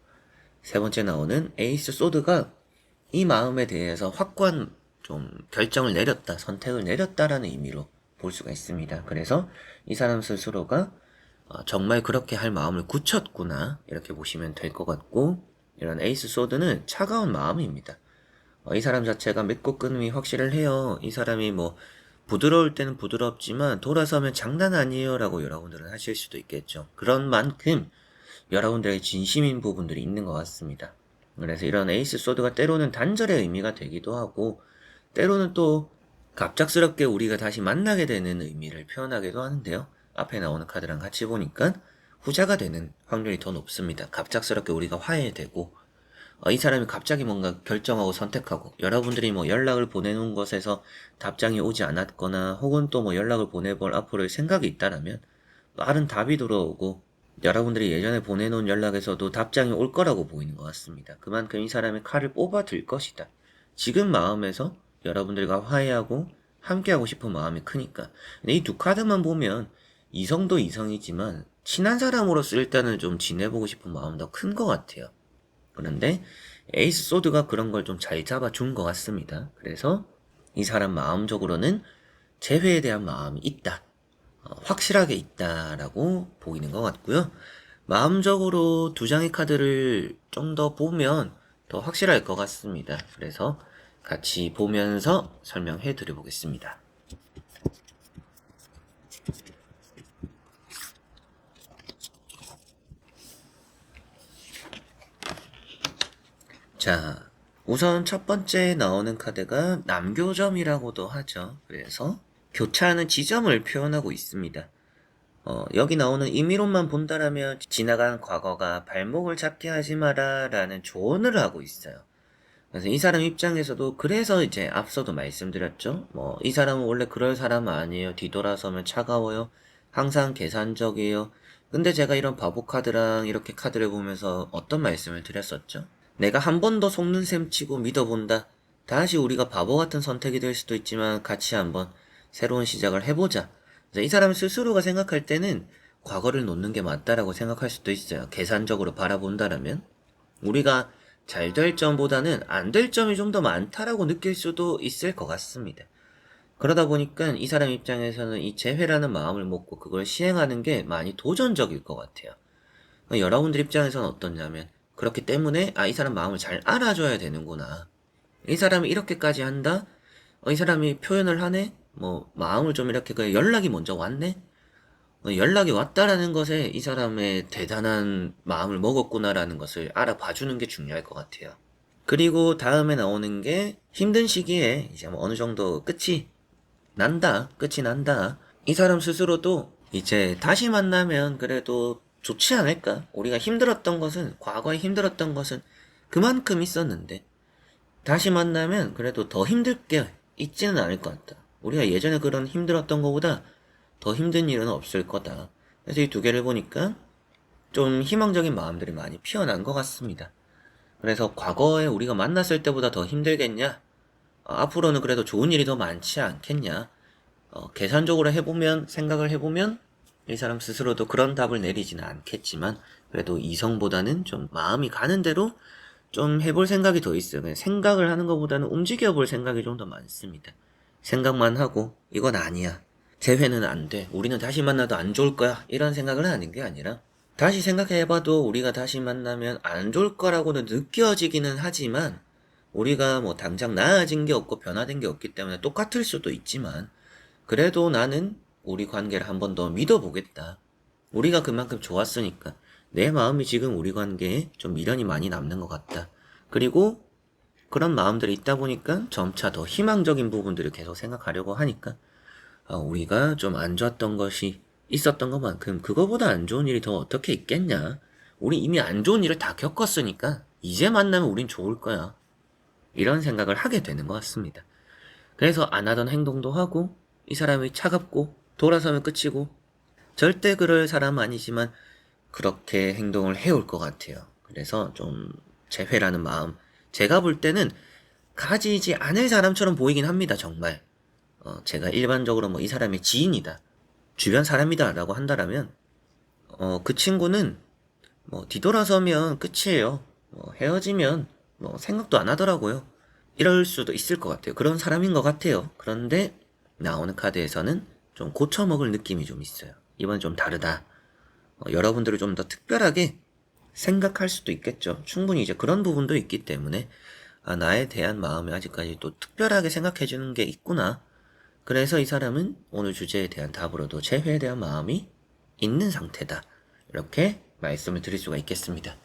세 번째 나오는 에이스 소드가 이 마음에 대해서 확고한 좀 결정을 내렸다, 선택을 내렸다라는 의미로 볼 수가 있습니다. 그래서 이 사람 스스로가 정말 그렇게 할 마음을 굳혔구나 이렇게 보시면 될 것 같고 이런 에이스 소드는 차가운 마음입니다. 이 사람 자체가 맺고 끊음이 확실해요. 이 사람이 뭐 부드러울 때는 부드럽지만 돌아서면 장난 아니에요 라고 여러분들은 하실 수도 있겠죠. 그런 만큼 여러분들의 진심인 부분들이 있는 것 같습니다. 그래서 이런 에이스 소드가 때로는 단절의 의미가 되기도 하고 때로는 또 갑작스럽게 우리가 다시 만나게 되는 의미를 표현하기도 하는데요. 앞에 나오는 카드랑 같이 보니까 후자가 되는 확률이 더 높습니다. 갑작스럽게 우리가 화해되고 이 사람이 갑자기 뭔가 결정하고 선택하고 여러분들이 뭐 연락을 보내놓은 것에서 답장이 오지 않았거나 혹은 또 뭐 연락을 보내볼 앞으로의 생각이 있다라면 빠른 답이 들어오고 여러분들이 예전에 보내놓은 연락에서도 답장이 올 거라고 보이는 것 같습니다. 그만큼 이 사람의 칼을 뽑아들 것이다. 지금 마음에서 여러분들과 화해하고 함께하고 싶은 마음이 크니까. 근데 이 두 카드만 보면 이성도 이성이지만 친한 사람으로서 일단은 좀 지내보고 싶은 마음이 더 큰 것 같아요. 그런데 에이스 소드가 그런 걸 좀 잘 잡아준 것 같습니다. 그래서 이 사람 마음적으로는 재회에 대한 마음이 있다. 확실하게 있다라고 보이는 것 같고요. 마음적으로 두 장의 카드를 좀 더 보면 더 확실할 것 같습니다. 그래서 같이 보면서 설명해 드려보겠습니다. 자, 우선 첫 번째 나오는 카드가 남교점이라고도 하죠. 그래서 교차하는 지점을 표현하고 있습니다. 여기 나오는 임의론만 본다라면 지나간 과거가 발목을 잡게 하지 마라 라는 조언을 하고 있어요. 그래서 이 사람 입장에서도 그래서 이제 앞서도 말씀드렸죠. 이 사람은 원래 그럴 사람 아니에요. 뒤돌아서면 차가워요. 항상 계산적이에요. 근데 제가 이런 바보 카드랑 이렇게 카드를 보면서 어떤 말씀을 드렸었죠? 내가 한 번 더 속는 셈 치고 믿어본다. 다시 우리가 바보 같은 선택이 될 수도 있지만 같이 한번 새로운 시작을 해보자. 이 사람 스스로가 생각할 때는 과거를 놓는 게 맞다라고 생각할 수도 있어요. 계산적으로 바라본다라면. 우리가 잘 될 점보다는 안 될 점이 좀 더 많다라고 느낄 수도 있을 것 같습니다. 그러다 보니까 이 사람 입장에서는 이 재회라는 마음을 먹고 그걸 시행하는 게 많이 도전적일 것 같아요. 여러분들 입장에서는 어떠냐면 그렇기 때문에 이 사람 마음을 잘 알아줘야 되는구나. 이 사람이 이렇게까지 한다? 이 사람이 표현을 하네? 뭐 마음을 좀 이렇게 연락이 먼저 왔네? 연락이 왔다라는 것에 이 사람의 대단한 마음을 먹었구나라는 것을 알아봐주는 게 중요할 것 같아요. 그리고 다음에 나오는 게 힘든 시기에 이제 뭐 어느 정도 끝이 난다. 이 사람 스스로도 이제 다시 만나면 그래도 좋지 않을까? 우리가 힘들었던 것은, 과거에 힘들었던 것은 그만큼 있었는데, 다시 만나면 그래도 더 힘들게 있지는 않을 것 같다. 우리가 예전에 그런 힘들었던 것보다 더 힘든 일은 없을 거다. 그래서 이 두 개를 보니까 좀 희망적인 마음들이 많이 피어난 것 같습니다. 그래서 과거에 우리가 만났을 때보다 더 힘들겠냐? 앞으로는 그래도 좋은 일이 더 많지 않겠냐? 계산적으로 생각을 해보면, 이 사람 스스로도 그런 답을 내리지는 않겠지만, 그래도 이성보다는 좀 마음이 가는 대로 좀 해볼 생각이 더 있어요. 그냥 생각을 하는 것보다는 움직여볼 생각이 좀 더 많습니다. 생각만 하고, 이건 아니야. 재회는 안 돼. 우리는 다시 만나도 안 좋을 거야. 이런 생각을 하는 게 아니라, 다시 생각해봐도 우리가 다시 만나면 안 좋을 거라고는 느껴지기는 하지만, 우리가 뭐 당장 나아진 게 없고 변화된 게 없기 때문에 똑같을 수도 있지만, 그래도 나는 우리 관계를 한 번 더 믿어보겠다. 우리가 그만큼 좋았으니까 내 마음이 지금 우리 관계에 좀 미련이 많이 남는 것 같다. 그리고 그런 마음들이 있다 보니까 점차 더 희망적인 부분들을 계속 생각하려고 하니까 우리가 좀 안 좋았던 것이 있었던 것만큼 그거보다 안 좋은 일이 더 어떻게 있겠냐. 우리 이미 안 좋은 일을 다 겪었으니까 이제 만나면 우린 좋을 거야. 이런 생각을 하게 되는 것 같습니다. 그래서 안 하던 행동도 하고 이 사람이 차갑고 돌아서면 끝이고 절대 그럴 사람은 아니지만 그렇게 행동을 해올 것 같아요. 그래서 좀 재회라는 마음 제가 볼 때는 가지지 않을 사람처럼 보이긴 합니다. 정말 제가 일반적으로 뭐 이 사람의 지인이다 주변 사람이다 라고 한다라면 그 친구는 뭐 뒤돌아서면 끝이에요. 헤어지면 뭐 생각도 안 하더라고요. 이럴 수도 있을 것 같아요. 그런 사람인 것 같아요. 그런데 나오는 카드에서는 좀 고쳐먹을 느낌이 좀 있어요. 이번 좀 다르다. 여러분들을 좀 더 특별하게 생각할 수도 있겠죠. 충분히 이제 그런 부분도 있기 때문에 나에 대한 마음이 아직까지 또 특별하게 생각해주는 게 있구나. 그래서 이 사람은 오늘 주제에 대한 답으로도 재회에 대한 마음이 있는 상태다. 이렇게 말씀을 드릴 수가 있겠습니다.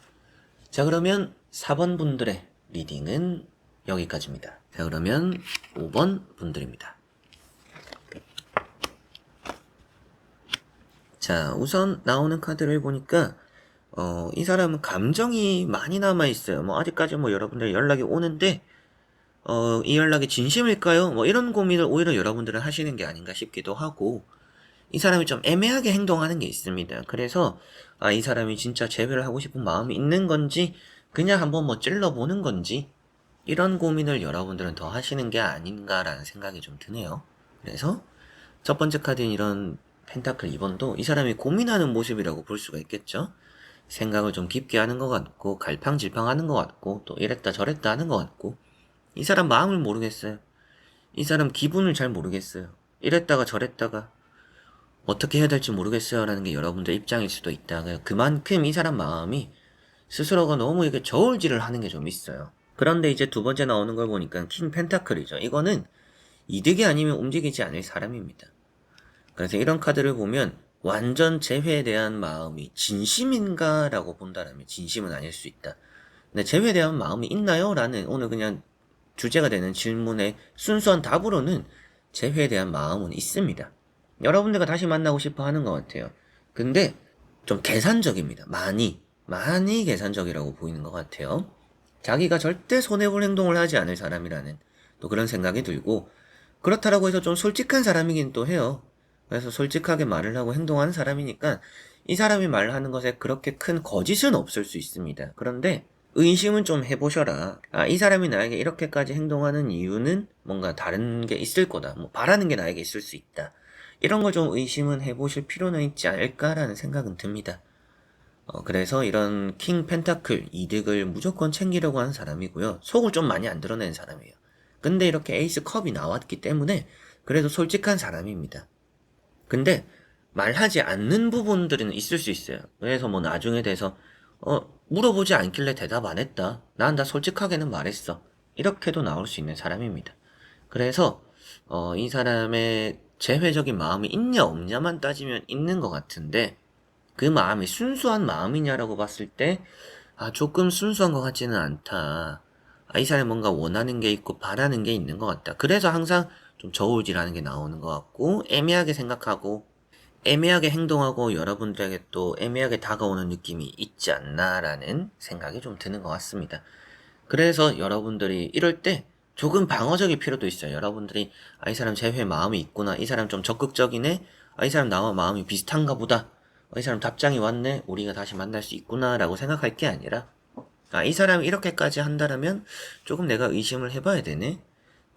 자, 그러면 4번 분들의 리딩은 여기까지입니다. 자, 그러면 5번 분들입니다. 자, 우선 나오는 카드를 보니까 이 사람은 감정이 많이 남아있어요. 뭐 아직까지 뭐 여러분들 연락이 오는데 이 연락이 진심일까요? 뭐 이런 고민을 오히려 여러분들은 하시는 게 아닌가 싶기도 하고, 이 사람이 좀 애매하게 행동하는 게 있습니다. 그래서 이 사람이 진짜 재회를 하고 싶은 마음이 있는 건지 그냥 한번 뭐 찔러보는 건지 이런 고민을 여러분들은 더 하시는 게 아닌가라는 생각이 좀 드네요. 그래서 첫 번째 카드인 이런 펜타클 2번도 이 사람이 고민하는 모습이라고 볼 수가 있겠죠. 생각을 좀 깊게 하는 것 같고 갈팡질팡하는 것 같고 또 이랬다 저랬다 하는 것 같고, 이 사람 마음을 모르겠어요. 이 사람 기분을 잘 모르겠어요. 이랬다가 저랬다가 어떻게 해야 될지 모르겠어요 라는 게 여러분들 입장일 수도 있다. 그만큼 이 사람 마음이 스스로가 너무 이게 저울질을 하는 게 좀 있어요. 그런데 이제 두 번째 나오는 걸 보니까 킹 펜타클이죠. 이거는 이득이 아니면 움직이지 않을 사람입니다. 그래서 이런 카드를 보면 완전 재회에 대한 마음이 진심인가 라고 본다면 진심은 아닐 수 있다. 근데 재회에 대한 마음이 있나요? 라는 오늘 그냥 주제가 되는 질문의 순수한 답으로는 재회에 대한 마음은 있습니다. 여러분들과 다시 만나고 싶어 하는 것 같아요. 근데 좀 계산적입니다. 많이 계산적이라고 보이는 것 같아요. 자기가 절대 손해볼 행동을 하지 않을 사람이라는 또 그런 생각이 들고, 그렇다라고 해서 좀 솔직한 사람이긴 또 해요. 그래서 솔직하게 말을 하고 행동하는 사람이니까 이 사람이 말하는 것에 그렇게 큰 거짓은 없을 수 있습니다. 그런데 의심은 좀 해보셔라. 이 사람이 나에게 이렇게까지 행동하는 이유는 뭔가 다른 게 있을 거다. 뭐 바라는 게 나에게 있을 수 있다. 이런 걸 좀 의심은 해보실 필요는 있지 않을까라는 생각은 듭니다. 그래서 이런 킹 펜타클 이득을 무조건 챙기려고 하는 사람이고요. 속을 좀 많이 안 드러내는 사람이에요. 근데 이렇게 에이스 컵이 나왔기 때문에 그래도 솔직한 사람입니다. 근데 말하지 않는 부분들은 있을 수 있어요. 그래서 뭐 나중에 돼서 물어보지 않길래 대답 안 했다. 난 다 솔직하게는 말했어. 이렇게도 나올 수 있는 사람입니다. 그래서 이 사람의 재회적인 마음이 있냐 없냐만 따지면 있는 것 같은데 그 마음이 순수한 마음이냐라고 봤을 때 조금 순수한 것 같지는 않다. 이 사람이 뭔가 원하는 게 있고 바라는 게 있는 것 같다. 그래서 항상 좀 저울질하는 게 나오는 것 같고 애매하게 생각하고 애매하게 행동하고 여러분들에게 또 애매하게 다가오는 느낌이 있지 않나라는 생각이 좀 드는 것 같습니다. 그래서 여러분들이 이럴 때 조금 방어적일 필요도 있어요. 여러분들이 이 사람 제 회 마음이 있구나. 이 사람 좀 적극적이네. 이 사람 나와 마음이 비슷한가 보다. 이 사람 답장이 왔네. 우리가 다시 만날 수 있구나 라고 생각할 게 아니라 이 사람이 이렇게까지 한다면 조금 내가 의심을 해봐야 되네.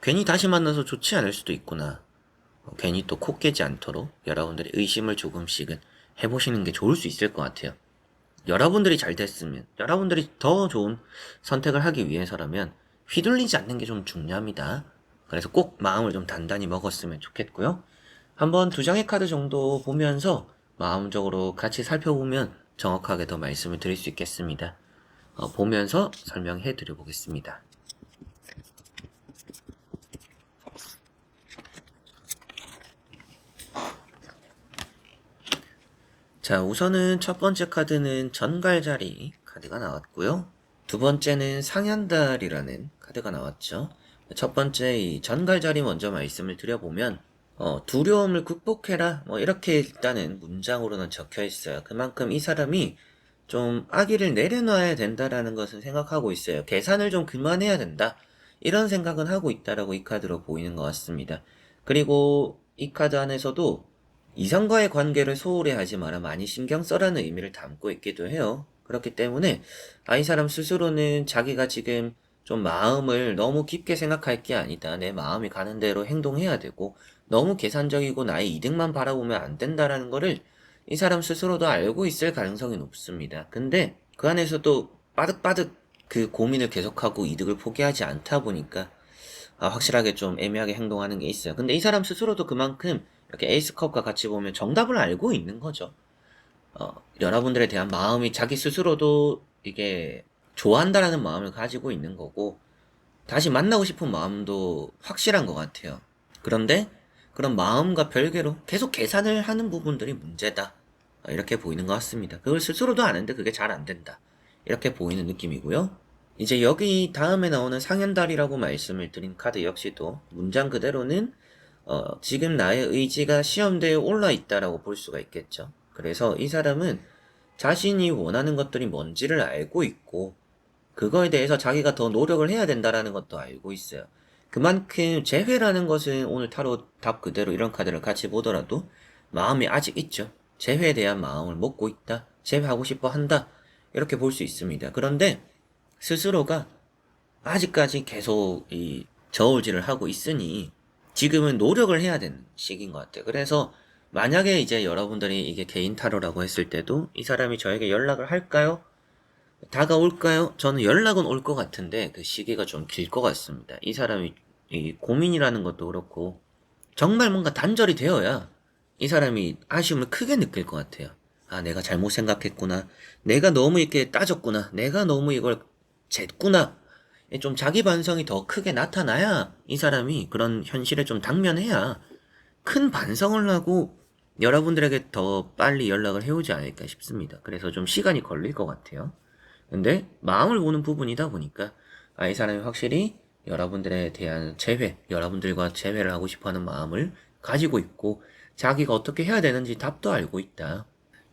괜히 다시 만나서 좋지 않을 수도 있구나. 괜히 또 코 깨지 않도록 여러분들이 의심을 조금씩은 해보시는 게 좋을 수 있을 것 같아요. 여러분들이 잘 됐으면, 여러분들이 더 좋은 선택을 하기 위해서라면 휘둘리지 않는 게 좀 중요합니다. 그래서 꼭 마음을 좀 단단히 먹었으면 좋겠고요. 한번 두 장의 카드 정도 보면서 마음적으로 같이 살펴보면 정확하게 더 말씀을 드릴 수 있겠습니다. 보면서 설명해 드려 보겠습니다. 자, 우선은 첫 번째 카드는 전갈자리 카드가 나왔고요. 두 번째는 상현달이라는 카드가 나왔죠. 첫 번째 이 전갈자리 먼저 말씀을 드려보면 두려움을 극복해라 이렇게 일단은 문장으로는 적혀 있어요. 그만큼 이 사람이 좀 아기를 내려놔야 된다라는 것은 생각하고 있어요. 계산을 좀 그만해야 된다. 이런 생각은 하고 있다라고 이 카드로 보이는 것 같습니다. 그리고 이 카드 안에서도 이성과의 관계를 소홀히 하지 마라 많이 신경 써라는 의미를 담고 있기도 해요. 그렇기 때문에 이 사람 스스로는 자기가 지금 좀 마음을 너무 깊게 생각할 게 아니다. 내 마음이 가는 대로 행동해야 되고 너무 계산적이고 나의 이득만 바라보면 안 된다라는 거를 이 사람 스스로도 알고 있을 가능성이 높습니다. 근데 그 안에서도 빠득빠득 그 고민을 계속하고 이득을 포기하지 않다 보니까 확실하게 좀 애매하게 행동하는 게 있어요. 근데 이 사람 스스로도 그만큼 이렇게 에이스컵과 같이 보면 정답을 알고 있는 거죠. 여러분들에 대한 마음이 자기 스스로도 이게 좋아한다라는 마음을 가지고 있는 거고 다시 만나고 싶은 마음도 확실한 것 같아요. 그런데 그런 마음과 별개로 계속 계산을 하는 부분들이 문제다. 이렇게 보이는 것 같습니다. 그걸 스스로도 아는데 그게 잘 안 된다. 이렇게 보이는 느낌이고요. 이제 여기 다음에 나오는 상현달이라고 말씀을 드린 카드 역시도 문장 그대로는 지금 나의 의지가 시험대에 올라 있다라고 볼 수가 있겠죠. 그래서 이 사람은 자신이 원하는 것들이 뭔지를 알고 있고 그거에 대해서 자기가 더 노력을 해야 된다라는 것도 알고 있어요. 그만큼 재회라는 것은 오늘 타로 답 그대로 이런 카드를 같이 보더라도 마음이 아직 있죠. 재회에 대한 마음을 먹고 있다. 재회하고 싶어 한다. 이렇게 볼 수 있습니다. 그런데 스스로가 아직까지 계속 이 저울질을 하고 있으니 지금은 노력을 해야 되는 시기인 것 같아요. 그래서 만약에 이제 여러분들이 이게 개인 타로라고 했을 때도 이 사람이 저에게 연락을 할까요? 다가올까요? 저는 연락은 올 것 같은데 그 시기가 좀 길 것 같습니다. 이 사람이 이 고민이라는 것도 그렇고 정말 뭔가 단절이 되어야 이 사람이 아쉬움을 크게 느낄 것 같아요. 내가 잘못 생각했구나. 내가 너무 이렇게 따졌구나. 내가 너무 이걸 쟀구나. 좀 자기 반성이 더 크게 나타나야 이 사람이 그런 현실에 좀 당면해야 큰 반성을 하고 여러분들에게 더 빨리 연락을 해오지 않을까 싶습니다. 그래서 좀 시간이 걸릴 것 같아요. 근데 마음을 보는 부분이다 보니까 이 사람이 확실히 여러분들에 대한 재회, 여러분들과 재회를 하고 싶어하는 마음을 가지고 있고 자기가 어떻게 해야 되는지 답도 알고 있다.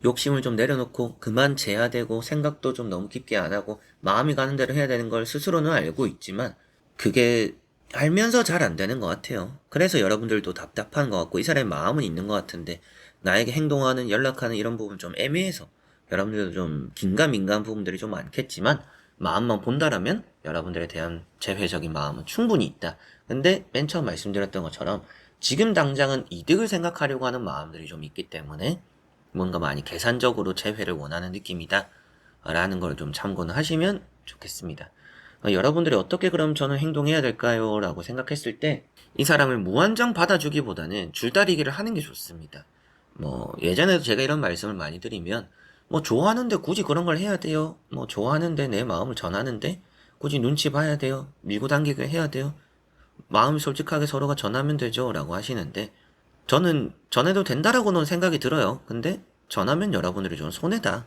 욕심을 좀 내려놓고 그만 재야 되고 생각도 좀 너무 깊게 안 하고 마음이 가는 대로 해야 되는 걸 스스로는 알고 있지만 그게 알면서 잘 안 되는 것 같아요. 그래서 여러분들도 답답한 것 같고 이 사람의 마음은 있는 것 같은데 나에게 행동하는 연락하는 이런 부분 좀 애매해서 여러분들도 좀 긴가민가한 부분들이 좀 많겠지만 마음만 본다라면 여러분들에 대한 재회적인 마음은 충분히 있다. 근데 맨 처음 말씀드렸던 것처럼 지금 당장은 이득을 생각하려고 하는 마음들이 좀 있기 때문에 뭔가 많이 계산적으로 재회를 원하는 느낌이다 라는 걸 좀 참고는 하시면 좋겠습니다. 여러분들이 어떻게 그럼 저는 행동해야 될까요? 라고 생각했을 때 이 사람을 무한정 받아주기보다는 줄다리기를 하는 게 좋습니다. 뭐 예전에도 제가 이런 말씀을 많이 드리면 뭐 좋아하는데 굳이 그런 걸 해야 돼요? 뭐 좋아하는데 내 마음을 전하는데 굳이 눈치 봐야 돼요? 밀고 당기게 해야 돼요? 마음 솔직하게 서로가 전하면 되죠? 라고 하시는데 저는 전해도 된다라고는 생각이 들어요. 근데 전하면 여러분들이 좀 손해다.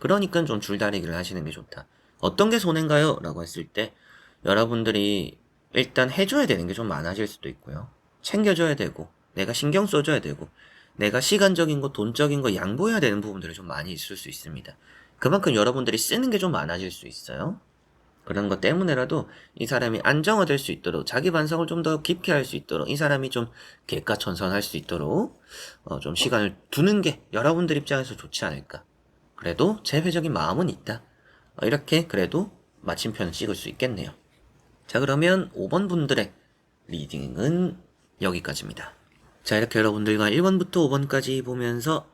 그러니까 좀 줄다리기를 하시는 게 좋다. 어떤 게 손해인가요? 라고 했을 때 여러분들이 일단 해줘야 되는 게 좀 많아질 수도 있고요. 챙겨줘야 되고 내가 신경 써줘야 되고 내가 시간적인 거, 돈적인 거 양보해야 되는 부분들이 좀 많이 있을 수 있습니다. 그만큼 여러분들이 쓰는 게 좀 많아질 수 있어요. 그런 것 때문에라도 이 사람이 안정화될 수 있도록 자기 반성을 좀 더 깊게 할 수 있도록 이 사람이 좀 개가천선할 수 있도록 좀 시간을 두는 게 여러분들 입장에서 좋지 않을까. 그래도 재회적인 마음은 있다. 이렇게 그래도 마침표는 찍을 수 있겠네요. 자, 그러면 5번 분들의 리딩은 여기까지입니다. 자, 이렇게 여러분들과 1번부터 5번까지 보면서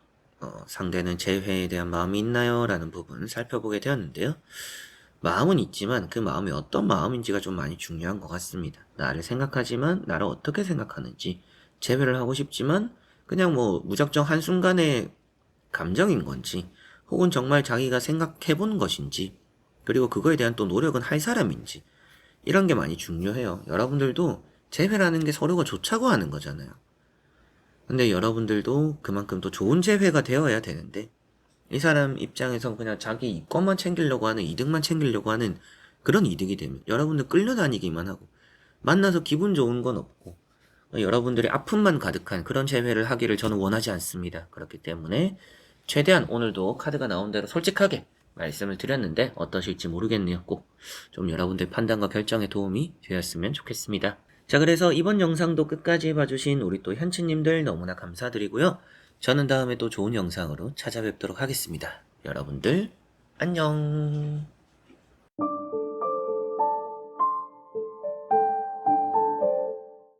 상대는 재회에 대한 마음이 있나요? 라는 부분 살펴보게 되었는데요. 마음은 있지만 그 마음이 어떤 마음인지가 좀 많이 중요한 것 같습니다. 나를 생각하지만 나를 어떻게 생각하는지, 재회를 하고 싶지만 그냥 뭐 무작정 한순간의 감정인 건지, 혹은 정말 자기가 생각해본 것인지, 그리고 그거에 대한 또 노력은 할 사람인지, 이런 게 많이 중요해요. 여러분들도 재회라는 게 서로가 좋자고 하는 거잖아요. 근데 여러분들도 그만큼 또 좋은 재회가 되어야 되는데 이 사람 입장에선 그냥 자기 이권만 챙기려고 하는, 이득만 챙기려고 하는 그런 이득이 되면 여러분들 끌려다니기만 하고 만나서 기분 좋은 건 없고 여러분들이 아픔만 가득한 그런 재회를 하기를 저는 원하지 않습니다. 그렇기 때문에 최대한 오늘도 카드가 나온 대로 솔직하게 말씀을 드렸는데 어떠실지 모르겠네요. 꼭 좀 여러분들 판단과 결정에 도움이 되었으면 좋겠습니다. 자, 그래서 이번 영상도 끝까지 봐주신 우리 또 현치님들 너무나 감사드리고요. 저는 다음에 또 좋은 영상으로 찾아뵙도록 하겠습니다. 여러분들 안녕.